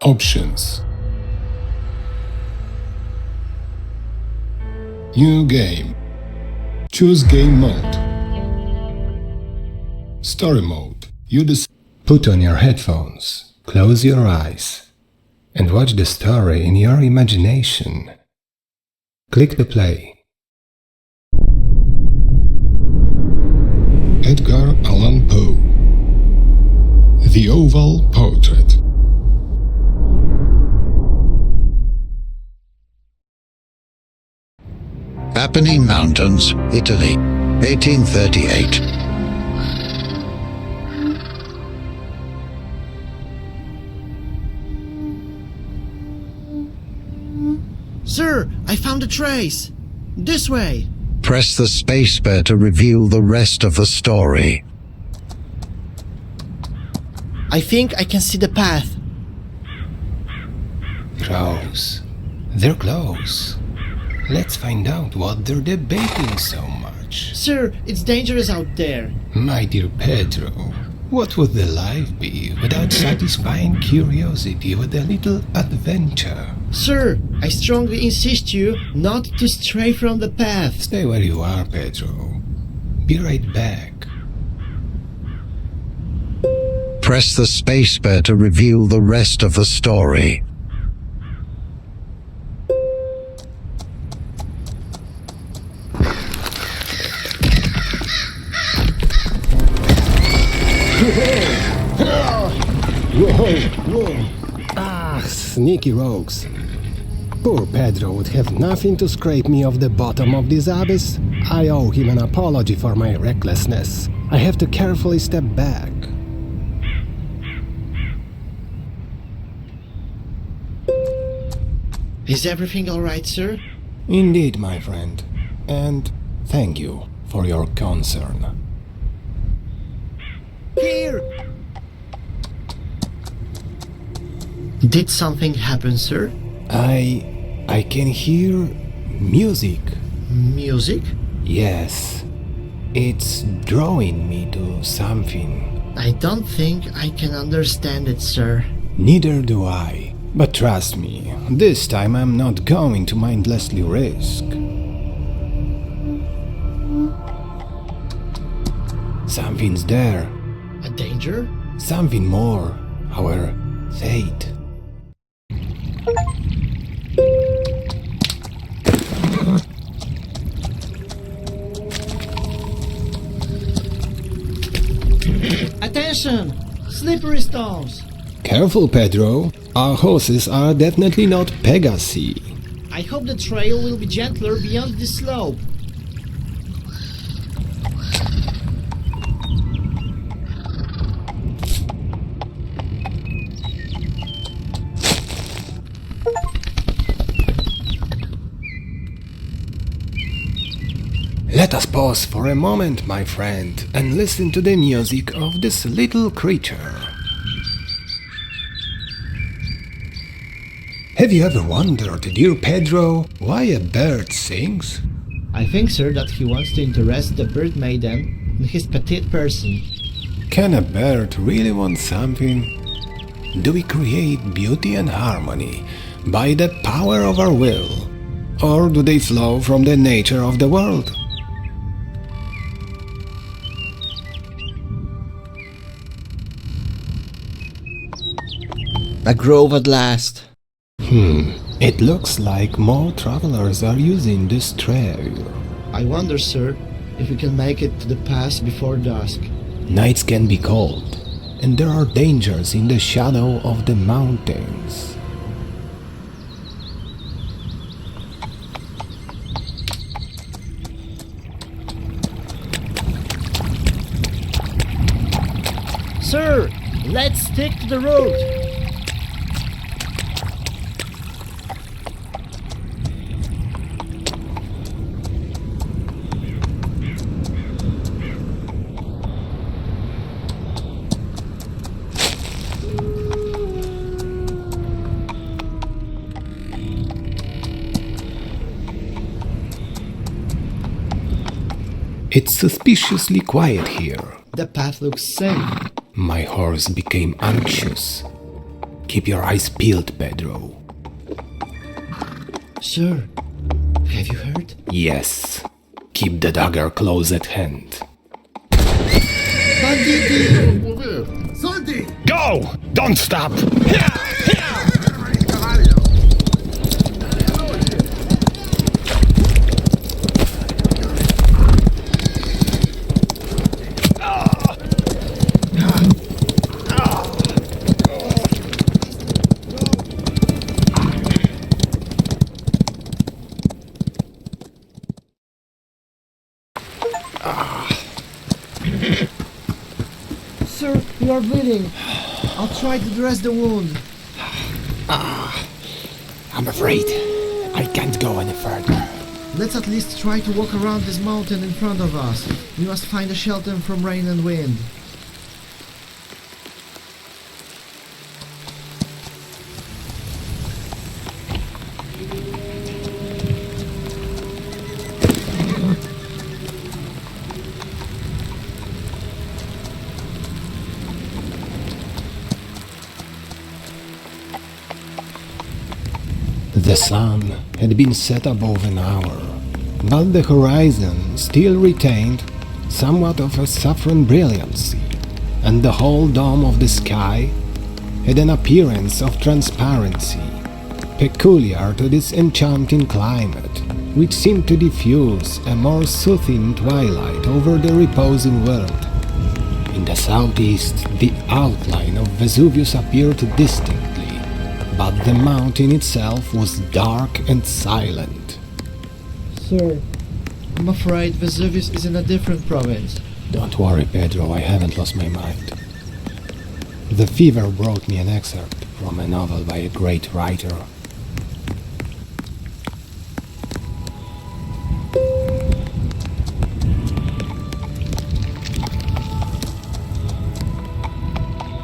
Options. New game. Choose game mode. Story mode. You decide. Put on your headphones, close your eyes, and watch the story in your imagination. Click the play. Edgar Allan Poe. The Oval Portrait. Apennine Mountains, Italy, 1838. Sir, I found a trace! This way! Press the spacebar to reveal the rest of the story. I think I can see the path. Close. They're close. Let's find out what they're debating so much. Sir, it's dangerous out there. My dear Pedro, what would the life be without satisfying curiosity with a little adventure? Sir, I strongly insist you not to stray from the path. Stay where you are, Pedro. Be right back. Press the spacebar to reveal the rest of the story. Ah, sneaky rogues. Poor Pedro would have nothing to scrape me off the bottom of this abyss. I owe him an apology for my recklessness. I have to carefully step back. Is everything alright, sir? Indeed, my friend. And thank you for your concern. Here! Did something happen, sir? I can hear music. Music? Yes. It's drawing me to something. I don't think I can understand it, sir. Neither do I. But trust me, this time I'm not going to mindlessly risk. Something's there. A danger? Something more. Our fate. Attention! Slippery stones! Careful, Pedro. Our horses are definitely not Pegasi. I hope the trail will be gentler beyond this slope. Let us pause for a moment, my friend, and listen to the music of this little creature. Have you ever wondered, dear Pedro, why a bird sings? I think, sir, that he wants to interest the bird maiden in his petite person. Can a bird really want something? Do we create beauty and harmony by the power of our will, or do they flow from the nature of the world? A grove at last. It looks like more travelers are using this trail. I wonder, sir, if we can make it to the pass before dusk. Nights can be cold, and there are dangers in the shadow of the mountains. Sir, let's stick to the road. It's suspiciously quiet here. The path looks safe. My horse became anxious. Keep your eyes peeled, Pedro. Sir, have you heard? Yes. Keep the dagger close at hand. Banditi! Go! Don't stop! Sir, you are bleeding. I'll try to dress the wound. I'm afraid I can't go any further. Let's at least try to walk around this mountain in front of us. We must find a shelter from rain and wind. The sun had been set above an hour, but the horizon still retained somewhat of a saffron brilliancy, and the whole dome of the sky had an appearance of transparency, peculiar to this enchanting climate, which seemed to diffuse a more soothing twilight over the reposing world. In the southeast, the outline of Vesuvius appeared distinctly, but the mountain itself was dark and silent. Sir, I'm afraid Vesuvius is in a different province. Don't worry, Pedro, I haven't lost my mind. The fever brought me an excerpt from a novel by a great writer.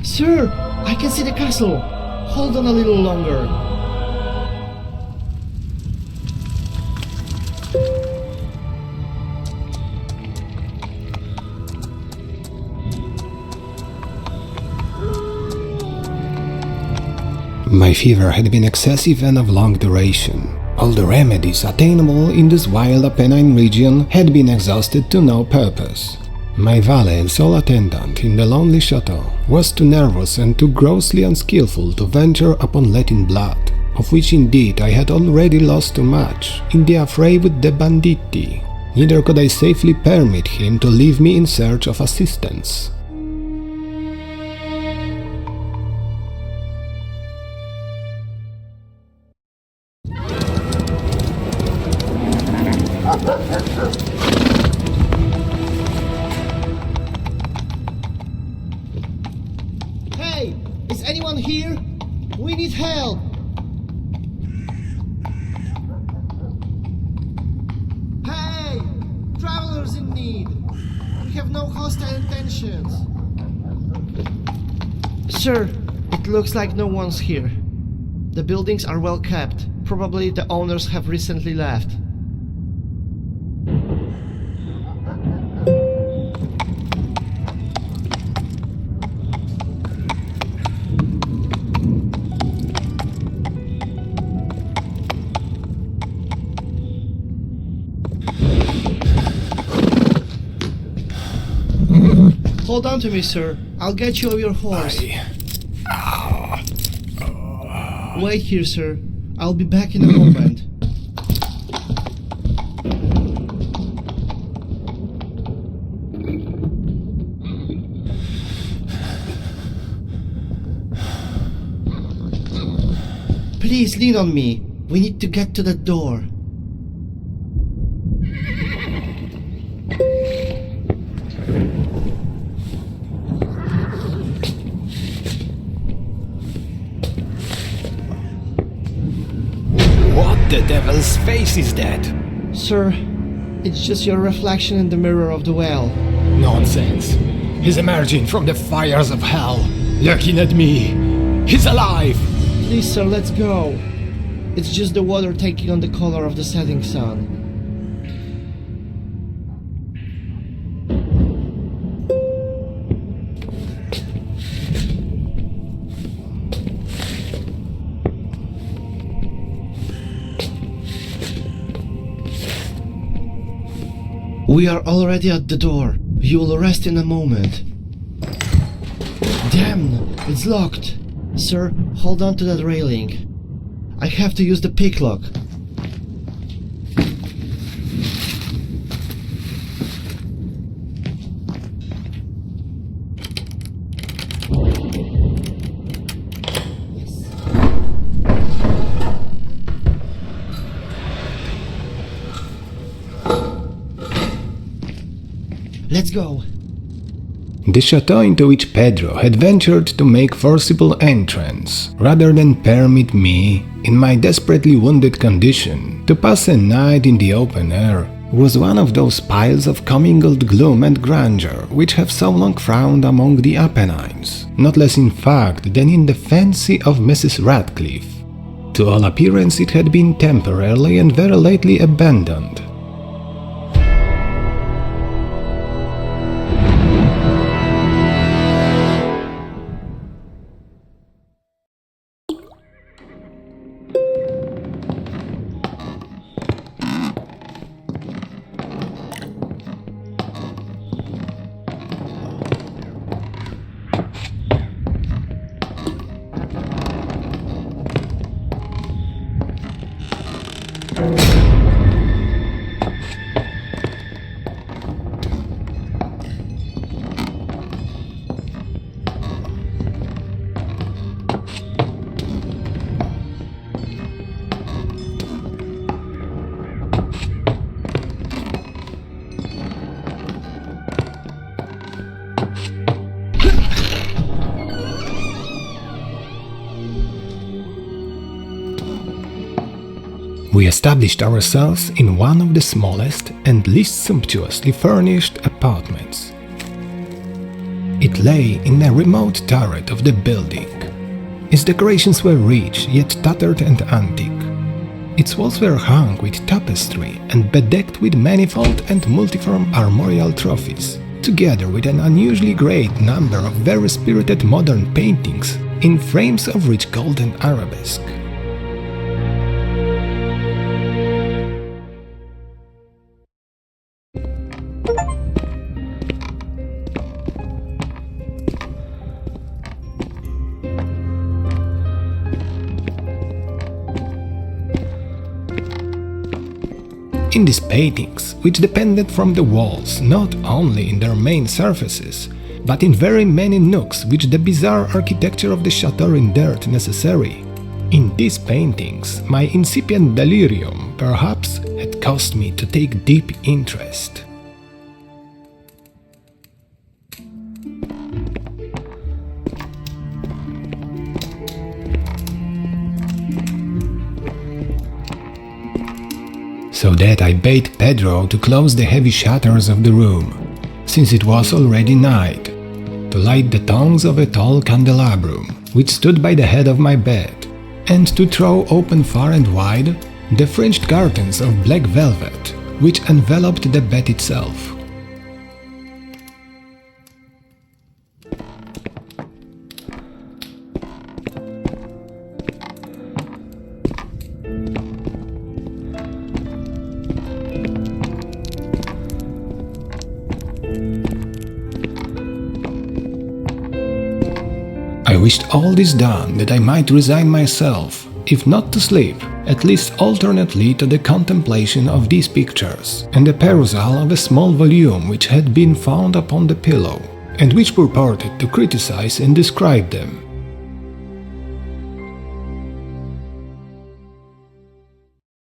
Sir, I can see the castle. Hold on a little longer. My fever had been excessive and of long duration. All the remedies attainable in this wild Apennine region had been exhausted to no purpose. My valet and sole attendant in the lonely chateau was too nervous and too grossly unskillful to venture upon letting blood, of which indeed I had already lost too much in the affray with the banditti. Neither could I safely permit him to leave me in search of assistance. Hey, is anyone here? We need help. Hey, travelers in need. We have no hostile intentions. Sir, it looks like no one's here. The buildings are well kept. Probably the owners have recently left. Hold on to me, sir. I'll get you your horse. Wait here, sir. I'll be back in a moment. Please lean on me. We need to get to the door. What the devil's face is that? Sir, it's just your reflection in the mirror of the well. Nonsense. He's emerging from the fires of hell, looking at me. He's alive! Please, sir, let's go. It's just the water taking on the color of the setting sun. We are already at the door. You will rest in a moment. Damn, it's locked. Sir, hold on to that railing. I have to use the pick lock. Let's go. The chateau into which Pedro had ventured to make forcible entrance, rather than permit me, in my desperately wounded condition, to pass a night in the open air, was one of those piles of commingled gloom and grandeur which have so long frowned among the Apennines, not less in fact than in the fancy of Mrs. Radcliffe. To all appearance it had been temporarily and very lately abandoned. We established ourselves in one of the smallest and least sumptuously furnished apartments. It lay in a remote turret of the building. Its decorations were rich, yet tattered and antique. Its walls were hung with tapestry and bedecked with manifold and multiform armorial trophies, together with an unusually great number of very spirited modern paintings in frames of rich gold and arabesque. In these paintings, which depended from the walls not only in their main surfaces, but in very many nooks which the bizarre architecture of the chateau rendered necessary, in these paintings my incipient delirium perhaps had caused me to take deep interest. So that I bade Pedro to close the heavy shutters of the room, since it was already night, to light the tongues of a tall candelabrum which stood by the head of my bed, and to throw open far and wide the fringed curtains of black velvet which enveloped the bed itself. I wished all this done that I might resign myself, if not to sleep, at least alternately to the contemplation of these pictures, and the perusal of a small volume which had been found upon the pillow, and which purported to criticize and describe them.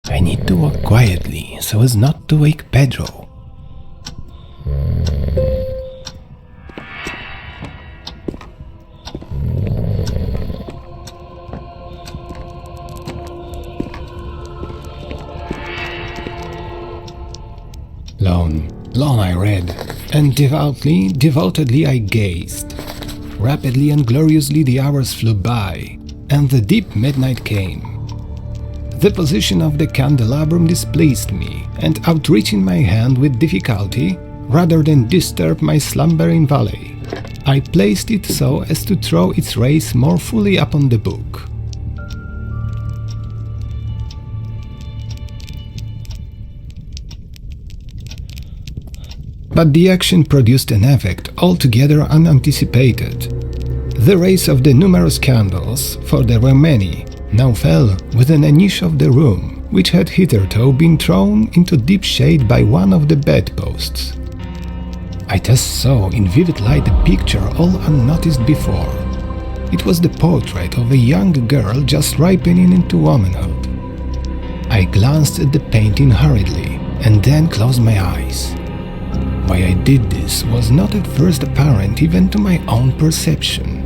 I need to walk quietly so as not to wake Pedro. Long I read, and devotedly I gazed. Rapidly and gloriously the hours flew by, and the deep midnight came. The position of the candelabrum displeased me, and outreaching my hand with difficulty, rather than disturb my slumbering valet, I placed it so as to throw its rays more fully upon the book. But the action produced an effect altogether unanticipated. The rays of the numerous candles, for there were many, now fell within a niche of the room, which had hitherto been thrown into deep shade by one of the bedposts. I thus saw in vivid light a picture all unnoticed before. It was the portrait of a young girl just ripening into womanhood. I glanced at the painting hurriedly and then closed my eyes. Why I did this was not at first apparent even to my own perception.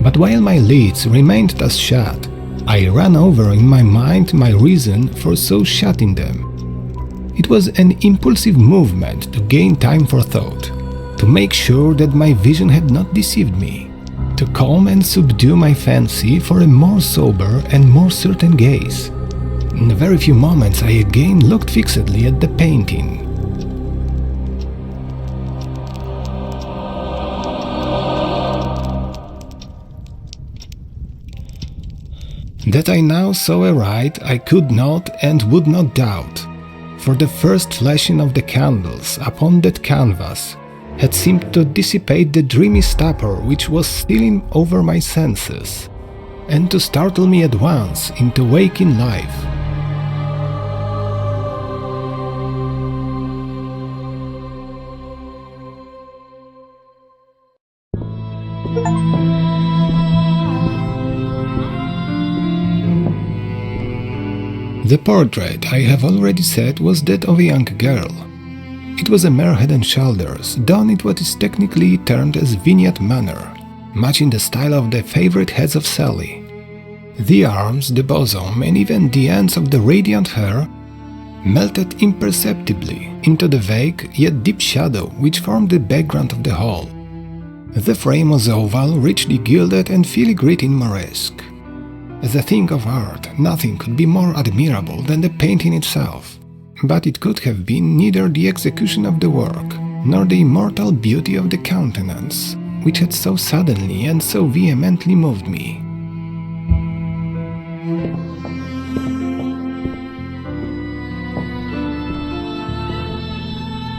But while my lids remained thus shut, I ran over in my mind my reason for so shutting them. It was an impulsive movement to gain time for thought, to make sure that my vision had not deceived me, to calm and subdue my fancy for a more sober and more certain gaze. In a very few moments I again looked fixedly at the painting. That I now saw aright I could not and would not doubt, for the first flashing of the candles upon that canvas had seemed to dissipate the dreamy stupor which was stealing over my senses, and to startle me at once into waking life. The portrait, I have already said, was that of a young girl. It was a mere head and shoulders, done in what is technically termed as vignette manner, matching the style of the favorite heads of Sally. The arms, the bosom, and even the ends of the radiant hair melted imperceptibly into the vague yet deep shadow which formed the background of the whole. The frame was oval, richly gilded and filigree Moresque. As a thing of art, nothing could be more admirable than the painting itself, but it could have been neither the execution of the work, nor the immortal beauty of the countenance, which had so suddenly and so vehemently moved me.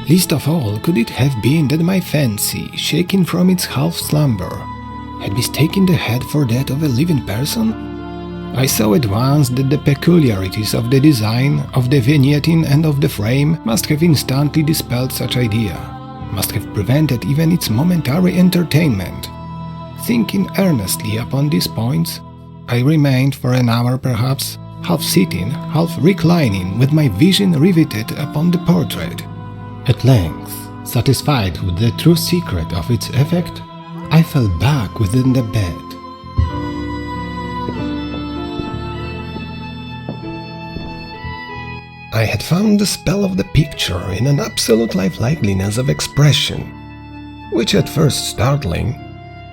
Least of all could it have been that my fancy, shaken from its half-slumber, had mistaken the head for that of a living person? I saw at once that the peculiarities of the design, of the vignetting and of the frame must have instantly dispelled such idea, must have prevented even its momentary entertainment. Thinking earnestly upon these points, I remained for an hour perhaps, half sitting, half reclining, with my vision riveted upon the portrait. At length, satisfied with the true secret of its effect, I fell back within the bed. I had found the spell of the picture in an absolute lifelikeness of expression, which at first startling,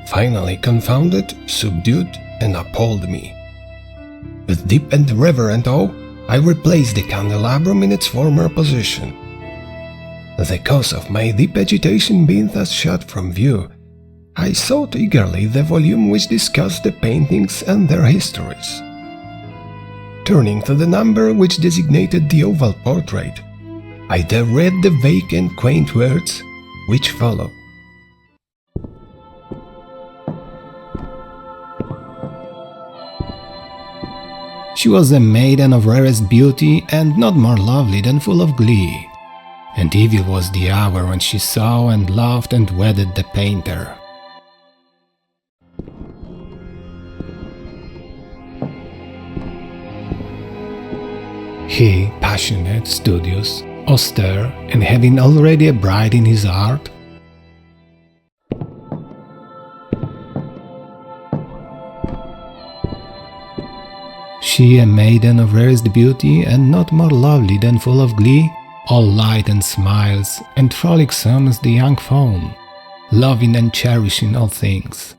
finally confounded, subdued, and appalled me. With deep and reverent awe, I replaced the candelabrum in its former position. The cause of my deep agitation being thus shut from view, I sought eagerly the volume which discussed the paintings and their histories. Turning to the number which designated the oval portrait, I there read the vague and quaint words which follow. She was a maiden of rarest beauty and not more lovely than full of glee, and evil was the hour when she saw and loved and wedded the painter. He, passionate, studious, austere, and having already a bride in his heart, she a maiden of rarest beauty and not more lovely than full of glee, all light and smiles, and frolicsome as the young fawn, loving and cherishing all things.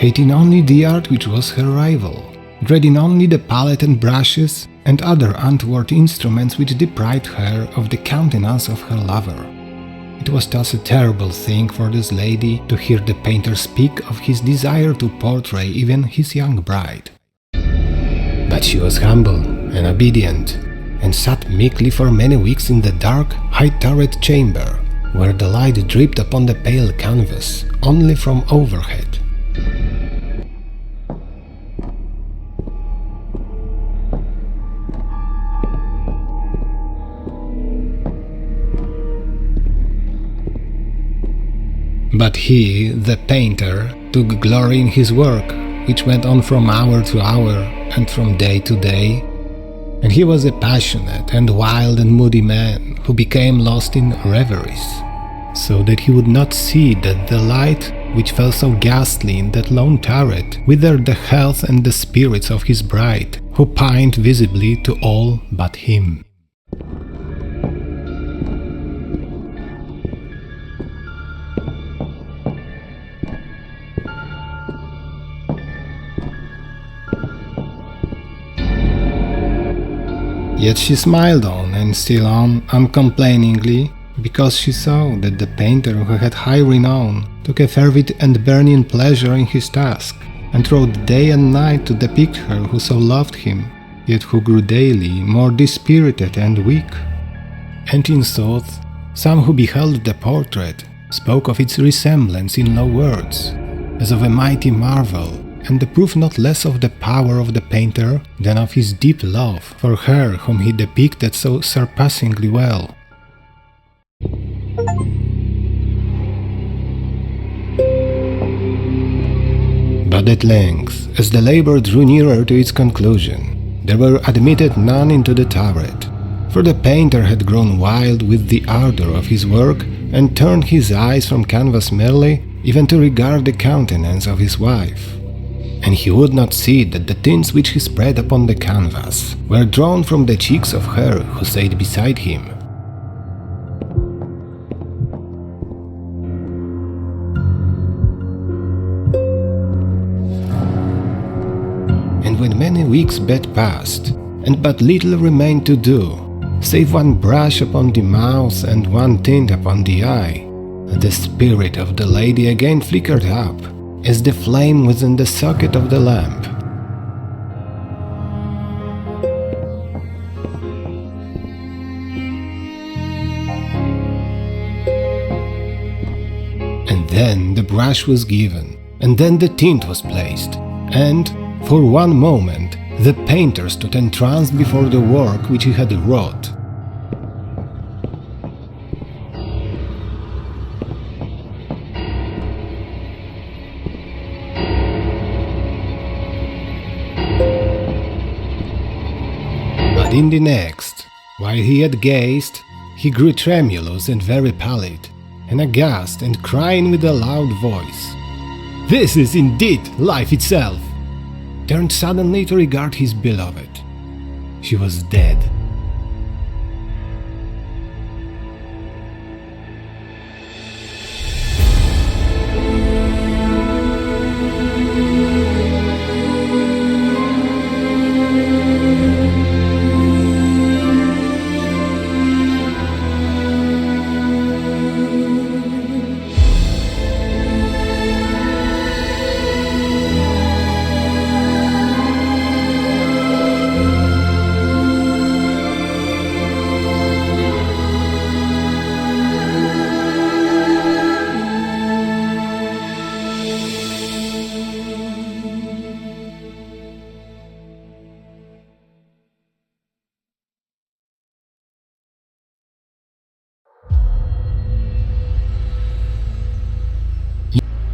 Hating only the art which was her rival, dreading only the palette and brushes and other untoward instruments which deprived her of the countenance of her lover. It was thus a terrible thing for this lady to hear the painter speak of his desire to portray even his young bride. But she was humble and obedient, and sat meekly for many weeks in the dark, high-turret chamber, where the light dripped upon the pale canvas only from overhead. But he, the painter, took glory in his work, which went on from hour to hour and from day to day, and he was a passionate and wild and moody man who became lost in reveries, so that he would not see that the light which fell so ghastly in that lone turret withered the health and the spirits of his bride, who pined visibly to all but him. Yet she smiled on and still on, uncomplainingly, because she saw that the painter who had high renown took a fervid and burning pleasure in his task, and wrote day and night to depict her who so loved him, yet who grew daily more dispirited and weak. And in sooth, some who beheld the portrait spoke of its resemblance in low words, as of a mighty marvel, and the proof not less of the power of the painter than of his deep love for her whom he depicted so surpassingly well. But at length, as the labor drew nearer to its conclusion, there were admitted none into the turret, for the painter had grown wild with the ardor of his work and turned his eyes from canvas merely, even to regard the countenance of his wife. And he would not see that the tints which he spread upon the canvas were drawn from the cheeks of her who sat beside him. And when many weeks had passed, and but little remained to do, save one brush upon the mouth and one tint upon the eye, the spirit of the lady again flickered up, as the flame within the socket of the lamp. And then the brush was given, and then the tint was placed, and, for one moment, the painter stood entranced before the work which he had wrought. But in the next, while he had gazed, he grew tremulous and very pallid, and aghast and crying with a loud voice, "This is indeed life itself!" turned suddenly to regard his beloved. She was dead.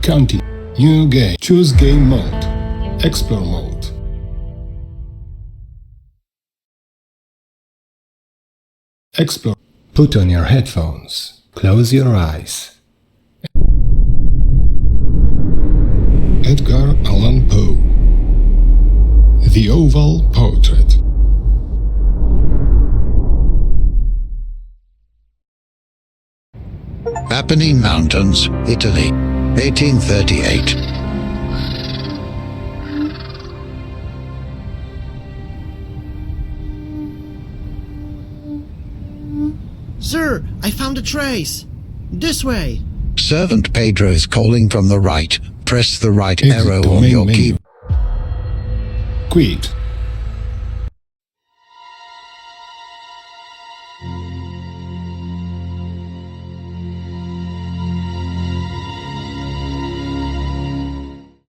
Continue. New game. Choose game mode. Explore mode. Explore. Put on your headphones. Close your eyes. Edgar Allan Poe. The Oval Portrait. Apennine Mountains, Italy, 1838. Sir, I found a trace! This way! Servant Pedro is calling from the right. Press the right Exit arrow to on main your menu. key. Quit.